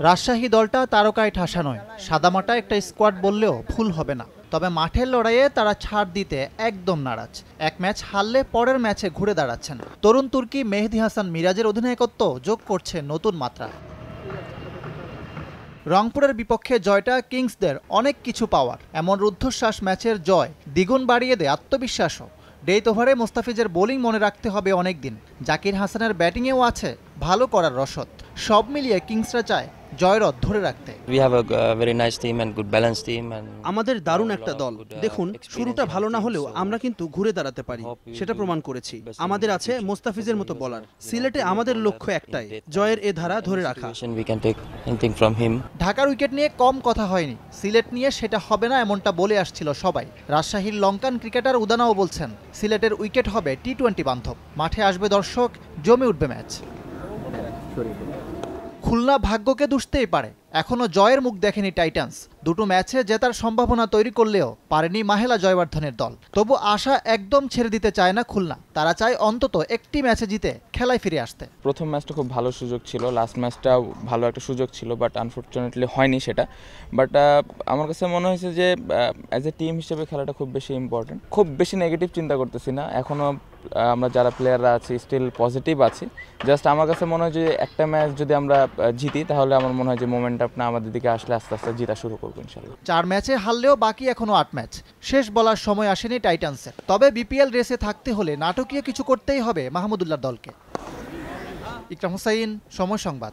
রাজশাহী দলটা তারকায় ঠাসা নয়, সাদামাটা একটা স্কোয়াড বললেও ভুল হবে না। তবে মাঠের লড়াইয়ে তারা ছাড় দিতে একদম নারাজ। এক ম্যাচ হারলে পরের ম্যাচে ঘুরে দাঁড়াচ্ছেন। তরুণ তুর্কি মেহেদী হাসান মিরাজের অধিনায়কত্ব যোগ করছে নতুন মাত্রা। রংপুরের বিপক্ষে জয়টা কিংসদের অনেক কিছু পাওয়ার। এমন রুদ্ধশ্বাস ম্যাচের জয় দ্বিগুণ বাড়িয়ে দেয় আত্মবিশ্বাসও। ডেথ ওভারে মোস্তাফিজের বোলিং মনে রাখতে হবে অনেক দিন। জাকির হাসানের ব্যাটিংয়েও আছে ভালো করার রসদ। সব মিলিয়ে কিংসরা চায় জয়রথ ধরে রাখতে। আমাদের দারুণ একটা দল। দেখুন, শুরুটা ভালো না হলেও আমরা কিন্তু ঘুরে দাঁড়াতে পারি, সেটা প্রমাণ করেছি। আমাদের আছে মোস্তাফিজের মতো বলার। সিলেটে আমাদের লক্ষ্য একটাই, জয়ের এ ধারা ধরে রাখা। ঢাকার উইকেট নিয়ে কম কথা হয়নি, সিলেট নিয়ে সেটা হবে না এমনটা বলে আসছিল সবাই। রাজশাহীর লঙ্কান ক্রিকেটার উদানাও বলছেন সিলেটের উইকেট হবে টি-20 বান্ধব। মাঠে আসবে দর্শক, জমে উঠবে ম্যাচ। খুলনা ভাগ্যকে দুষতেই পারে, এখনো জয়ের মুখ দেখেনি টাইটান্স। দুটো ম্যাচে জেতার সম্ভাবনা তৈরি করলেও পারেনি মাহেলা জয়বর্ধনের দল। তবু আশা একদম ছেড়ে দিতে চায় না খুলনা। তারা চায় অন্তত একটি ম্যাচে জিতে খেলায় ফিরে আসতে। প্রথম ম্যাচটা খুব ভালো সুযোগ ছিল, লাস্ট ম্যাচটাও ভালো একটা সুযোগ ছিল, বাট আনফর্চুনেটলি হয়নি সেটা। বাট আমার কাছে মনে হয়েছে যে অ্যাজ এ টিম হিসেবে খেলাটা খুব বেশি ইম্পর্টেন্ট। খুব বেশি নেগেটিভ চিন্তা করতেছি না, এখনও আমরা যারা প্লেয়াররা আছি স্টিল পজিটিভ আছি। জাস্ট আমার কাছে মনে হয় যে একটা ম্যাচ যদি আমরা জিতি তাহলে আমার মনে হয় যে মোমেন্টামটা আমাদের দিকে আসলে আস্তে আস্তে জিতা শুরু করবো ইনশাল্লাহ। 4 ম্যাচে হারলেও বাকি এখনো 8 ম্যাচ। শেষ বলার সময় আসেনি টাইটান্সের। তবে বিপিএল রেসে থাকতে হলে নাটকীয় কিছু করতেই হবে মাহমুদুল্লাহর দলকে। ইকরাম হোসাইন, সময় সংবাদ।